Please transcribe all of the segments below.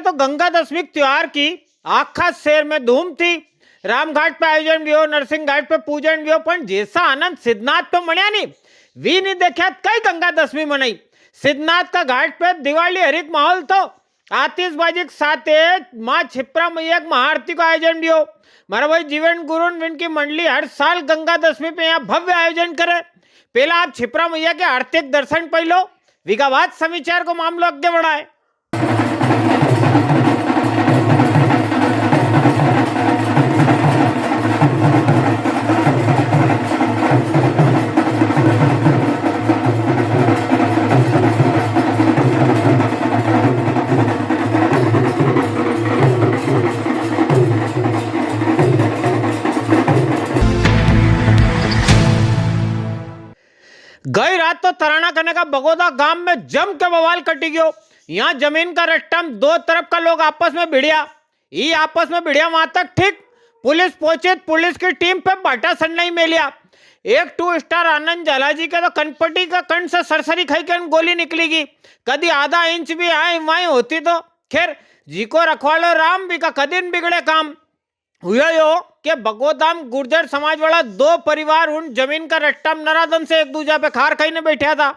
तो गंगा दशमी त्योहार की आखा शहर में धूम थी। रामघाट पे आयोजन भी हो, नरसिंह घाट पे पूजन भी हो, पण जैसा आनंद सिद्धनाथ पे मण्या नहीं वी नहीं देखा कई गंगा दशमी मनाई। सिद्धनाथ का घाट पे दिवाली हरिक माहौल तो आतिशबाजी के साथ माँ क्षिप्रा मैया के महाआरती का आयोजन भी हो। मारा भाई जीवन गुरु की मंडली हर साल गंगा दशमी पे यहाँ भव्य आयोजन करे। पहला आप क्षिप्रा मैया के आरती दर्शन पहलो विगावाद समाचार को मामलो आगे बढ़ाए। गई रात तो तराना करने का बगोदा गांव में जम के बवाल कटी गयो। यहाँ जमीन का रट्टम दो तरफ का लोग आपस में भिड़िया वहां तक ठीक पुलिस पहुंची। पुलिस की टीम पे बाटा सन्नाई में लिया। एक 2 स्टार आनंद झालाजी के तो कनपट्टी का कंठ से सरसरी खाई के गोली निकलेगी। कभी आधा इंच भी आए वहीं होती तो खैर जी को रखवालो राम भी का कदी बिगड़े काम हुआ यो कि बगोदाम गुर्जर समाज वाला 2 परिवार उन जमीन का रट्टा नरादन से एक दूसरे पे खार खाई ने बैठा था।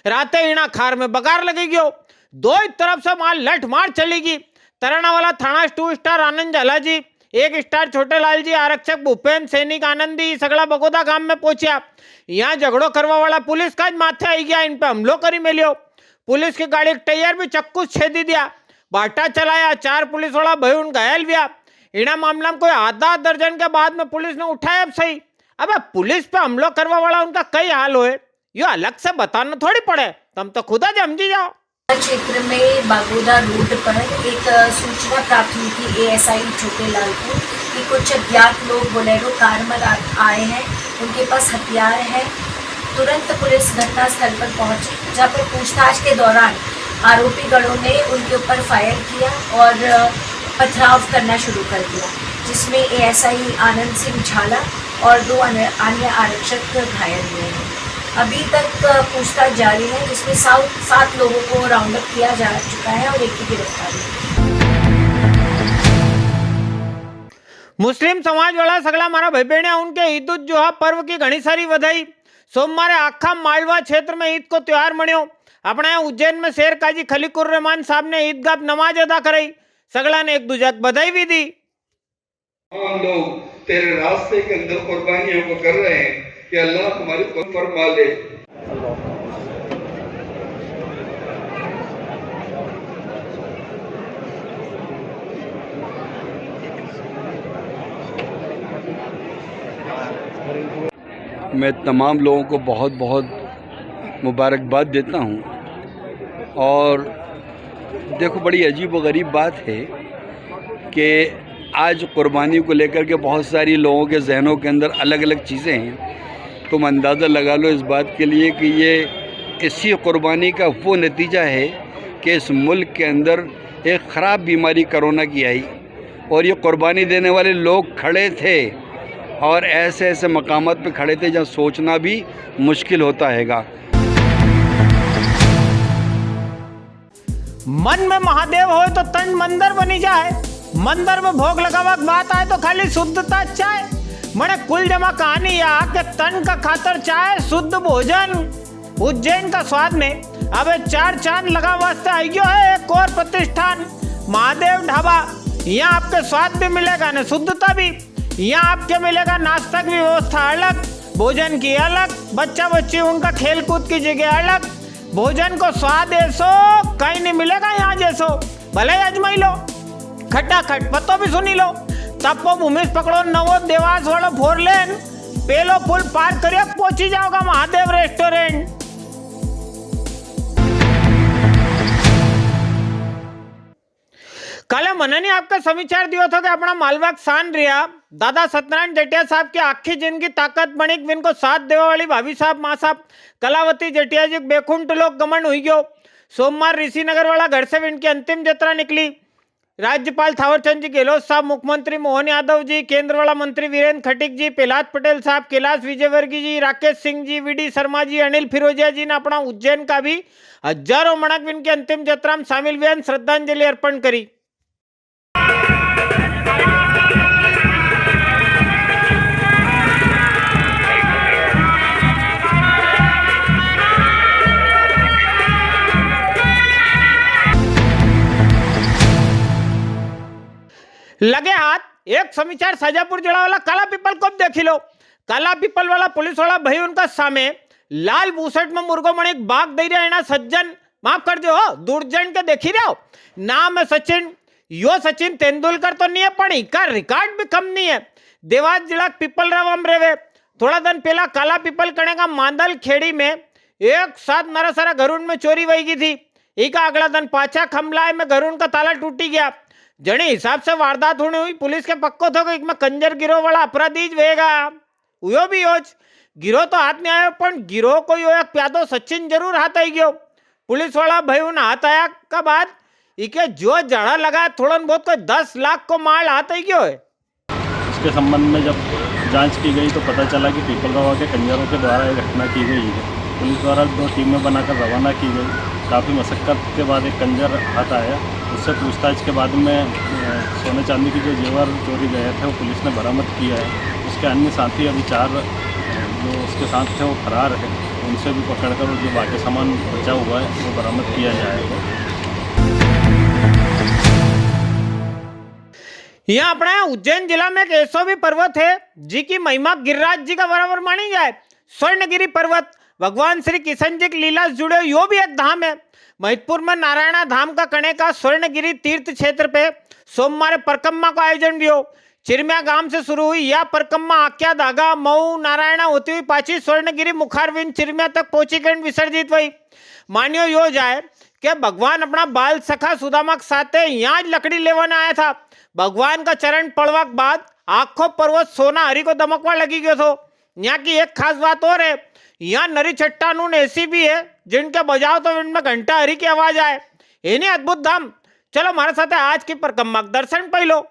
राते इना खार में बगार लगी गयो। दो तरफ से माल लठ मार चलेगी। तराना वाला थाना 2 स्टार आनंद झालाजी, 1 स्टार छोटे लाल जी, आरक्षक भूपेन, सैनिक आनंदी सगड़ा बगोदा गांव में पहुंचा। यहाँ झगड़ो करवा वाला पुलिस का माथे आई गया। इन पे हमलो करी मिलियो। पुलिस की गाड़ी टायर भी चक्कू छेदी दिया। बाटा चलाया। 4 पुलिस वाला भय घायल हुआ। इना मामला में कोई आधा दर्जन के बाद में पुलिस ने उठाया। अब सही अबे पुलिस पे हमला करवा वाला उनका कई हाल होए यो अलग से बताना थोड़ी पड़े, तुम तो खुदा समझी जाओ। क्षेत्र में बागोदा रोड पर एक सूचना प्राप्त हुई थी एएसआई छोटेलाल को कि कुछ अज्ञात लोग बोलेरो कार में आए हैं, उनके पास हथियार है। तुरंत पुलिस घटनास्थल पर पहुंची, जहां पर पूछताछ के दौरान आरोपी गणों ने उनके ऊपर फायर किया और पथराव करना शुरू कर दिया, जिसमें एएसआई आनंद सिंह झाला और 2 अन्य आरक्षक घायल हुए हैं। अभी तक पूछताछ जारी है, जिसमें 7 लोगों को राउंड अप किया जा चुका है और 1 की गिरफ्तारी। मुस्लिम समाज वाला सगला मारा भाई बहन उनके ईद उल जुहा पर्व की घनी सारी बधाई। सोमवार आखा मालवा क्षेत्र में ईद को त्योहार मनियो। अपने उज्जैन में शेर काजी खलीकुर रहमान साहब ने ईदगाह नमाज अदा कराई। सगला ने एक दूसरे को बधाई भी दी। हम लोग तेरे रास्ते के अंदर कुर्बानियों को कर रहे हैं कि अल्लाह तुम्हारी फरमा ले। मैं तमाम लोगों को बहुत बहुत मुबारकबाद देता हूं। और देखो बड़ी अजीब व गरीब बात है कि आज कुर्बानी को लेकर के बहुत सारी लोगों के जहनों के अंदर अलग अलग चीज़ें हैं। तुम अंदाज़ा लगा लो इस बात के लिए कि ये इसी कुर्बानी का वो नतीजा है कि इस मुल्क के अंदर एक ख़राब बीमारी कोरोना की आई और ये कुर्बानी देने वाले लोग खड़े थे और ऐसे ऐसे मकामात पे खड़े थे जहाँ सोचना भी मुश्किल होता हैगा। मन में महादेव हो तो तन मंदिर बनी जाए। मंदिर में भोग लगावा बात आए तो खाली शुद्धता चाहे। मने कुल जमा कहानी या के तन का खातर चाहे शुद्ध भोजन। उज्जैन का स्वाद में अब 4 चांद लगा वास्ते आई गयो है एक और प्रतिष्ठान महादेव ढाबा। यहाँ आपके स्वाद भी मिलेगा न शुद्धता भी। यहाँ आपके मिलेगा नाश्ता की व्यवस्था अलग, भोजन की अलग, बच्चा बच्ची उनका खेल कूद की जगह अलग। भोजन को स्वाद ऐसो कहीं नहीं मिलेगा यहाँ जैसो। भले अजमाई लो, खट्टा खट पत्तो भी सुनी लो। तपो भूमि पकड़ो नवो देवास वाला 4 लेन पेलो पुल पार करिए पहुंची जाओगा महादेव रेस्टोरेंट। कल मैंने आपका समाचार दिया था कि अपना मालवा सान रिया दादा सत्यनारायण जटिया साहब की आखी जिनकी ताकत बनी विन को साथ देवा वाली भाभी साहब माँ साहब कलावती जटिया जी बेकुंठ लोग गमन हुई गयो। सोमवार ऋषिनगर वाला घर से इनकी अंतिम यात्रा निकली। राज्यपाल थावरचंद जी गहलोत साहब, मुख्यमंत्री मोहन यादव जी, केंद्र वाला मंत्री वीरेंद्र खटीक जी, प्रहलाद पटेल साहब, कैलाश विजयवर्गीय जी, राकेश सिंह जी, वीडी शर्मा जी, अनिल फिरोजिया जी ने अपना उज्जैन का भी हजारों मणक इनकी अंतिम यात्रा में शामिल हुए, श्रद्धांजलि अर्पण करी। लगे हाथ एक समाचार साजापुर जिला वाला काला पीपल को देखी लो। काला पीपल वाला पुलिस वाला भाई उनका सामे लाल बुशर्ट में मुर्गो मणि बाग दे रहा है ना सज्जन, माफ कर दो दुर्जन के देखी रहे हो। नाम है सचिन, यो सचिन तेंदुलकर तो नहीं है पण इका रिकॉर्ड भी कम नहीं है। देवास जिला पीपल रावम रेवे थोड़ा दिन पहला काला पीपल कणे का मांदल खेड़ी में एक साथ नरा सारा घरून में चोरी वही गई थी। इका अगला दिन पाछा खमलाए में घरून का ताला टूटी गया। जने हिसाब से वारदात होनी हुई पुलिस के पक्को थो कि कंजर गिरोह वाला अपराधी ज वेगा उयो भी योज गिरोह तो हाथ में आयो पण गिरोह को यो एक प्यादो सचिन जरूर हाथ आई गयो। पुलिस वाला भाई उन हाथ आया का बाद इके जो जड़ा लगा थोड़ा बहुत कोई 10 लाख को माल हाथ आई गयो है। इसके संबंध में जब जांच की गई तो पता चला कि पीपलगावा के कंजरों के द्वारा एक घटना की गई है। पुलिस द्वारा 2 टीमें बनाकर रवाना की गई। काफ़ी मशक्क़त के बाद एक कंजर हाथ आया। उससे पूछताछ के बाद में सोने चांदी की जो जेवर चोरी गए थे वो पुलिस ने बरामद किया है। उसके अन्य साथी अभी 4 जो उसके साथ थे वो फरार है। उनसे भी पकड़कर जो बाकी सामान बचा हुआ है वो बरामद किया जाएगा। यहाँ अपने उज्जैन जिला में एक ऐसा भी पर्वत है जी की महिमा गिरिराज जी का बराबर मानी जाए। स्वर्णगिरी पर्वत भगवान श्री किशन जी की लीला से जुड़े यो भी एक धाम है। महिदपुर में नारायणा धाम का कणे का स्वर्णगिरी तीर्थ क्षेत्र पे सोमवार परिक्रमा का आयोजन भी हो। चिरमिया गांव से शुरू हुई यह परिक्रमा आख्या धागा मऊ नारायणा होती हुई पाची स्वर्णगिरी मुखारविंद चिरमिया तक पहुंची कर विसर्जित हुई। मान्यो यो जाए कि भगवान अपना बाल सखा सुदामा के साथे यहाँ लकड़ी लेवाने आया था। भगवान का चरण पड़वा के बाद आखो पर्वत सोना हरी को दमकवा लगी गयो थो। यहाँ की एक खास बात और है, यहाँ नरी चट्टानून ऐसी भी है जिनके बजाओ तो इनमें घंटा हरी की आवाज आए। इन्हीं अद्भुत धाम चलो हमारे साथ आज की परिक्रमा दर्शन पहलो।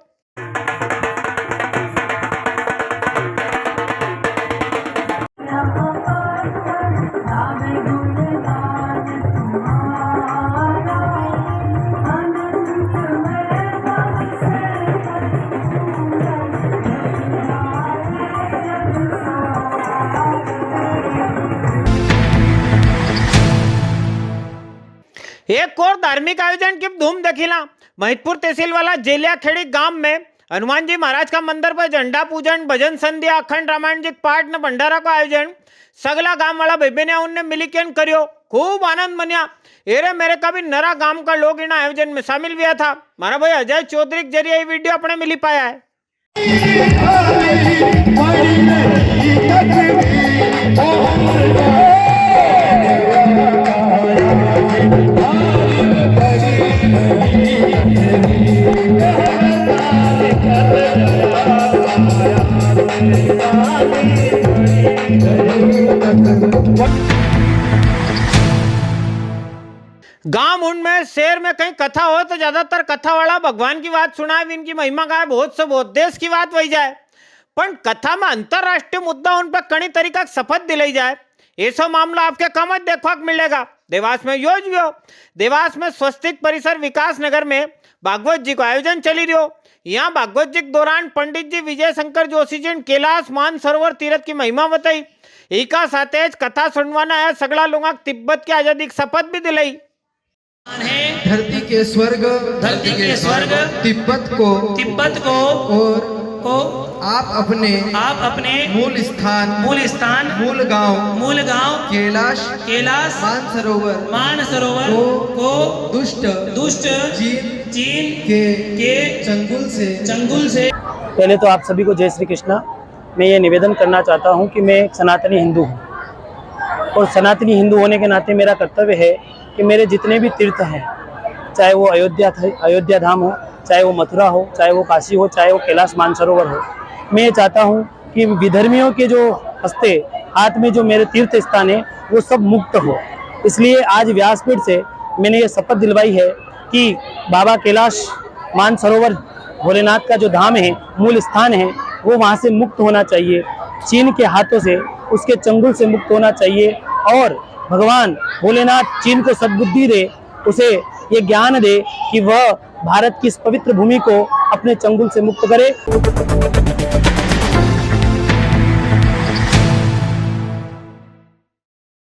एक और धार्मिक आयोजन की धूम देखिला। महिदपुर तहसील वाला जेलिया खेड़ी गांव में हनुमान जी महाराज का मंदिर पर झंडा पूजन भजन संध्या अखंड रामायण जी पाठ न भंडारा का आयोजन सगला गांव वाला भाई ने उनने मिलीकेन करियो। खूब आनंद मनिया। एरे मेरे का भी नरा गांव का लोग इन आयोजन में शामिल हुआ था। मारा भाई अजय चौधरी के जरिए ये वीडियो अपने मिली पाया है। गांव उनमें शहर में कहीं कथा हो तो ज्यादातर कथा वाला भगवान की बात सुनाए, इनकी महिमा गाए, बहुत से बहुत देश की बात वही जाए। पर कथा में अंतरराष्ट्रीय मुद्दा उन पर कई तरीका शपथ दिलाई जाए, ऐसा मामला आपके कम देखने को मिलेगा। देवास में योजना देवास में स्वस्तिक परिसर विकास नगर में भागवत जी का आयोजन चली रहो। यहाँ भागवत जी के दौरान पंडित जी विजय शंकर जोशी जी कैलाश मानसरोवर तीर्थ की महिमा बताई। एका साथ कथा सुनवाना है सगला लोग तिब्बत की आजादी की शपथ भी दिलाई। धरती के स्वर्ग तिब्बत को और आप अपने मूल स्थान मूल गांव कैलाश मानसरोवर को दुष्ट चीन के चंगुल से। पहले तो आप सभी को जय श्री कृष्णा। मैं ये निवेदन करना चाहता हूँ कि मैं एक सनातनी हिंदू हूँ और सनातनी हिंदू होने के नाते मेरा कर्तव्य है कि मेरे जितने भी तीर्थ हैं, चाहे वो अयोध्या धाम हो, चाहे वो मथुरा हो, चाहे वो काशी हो, चाहे वो कैलाश मानसरोवर हो, मैं ये चाहता हूँ कि विधर्मियों के जो हस्ते हाथ में जो मेरे तीर्थ स्थान है वो सब मुक्त हो। इसलिए आज व्यासपीठ से मैंने ये शपथ दिलवाई है कि बाबा कैलाश मानसरोवर भोलेनाथ का जो धाम है, मूल स्थान है, वो वहाँ से मुक्त होना चाहिए। चीन के हाथों से, उसके चंगुल से मुक्त होना चाहिए और भगवान भोलेनाथ चीन को सद्बुद्धि दे, उसे ये ज्ञान दे कि वह भारत की इस पवित्र भूमि को अपने चंगुल से मुक्त करे।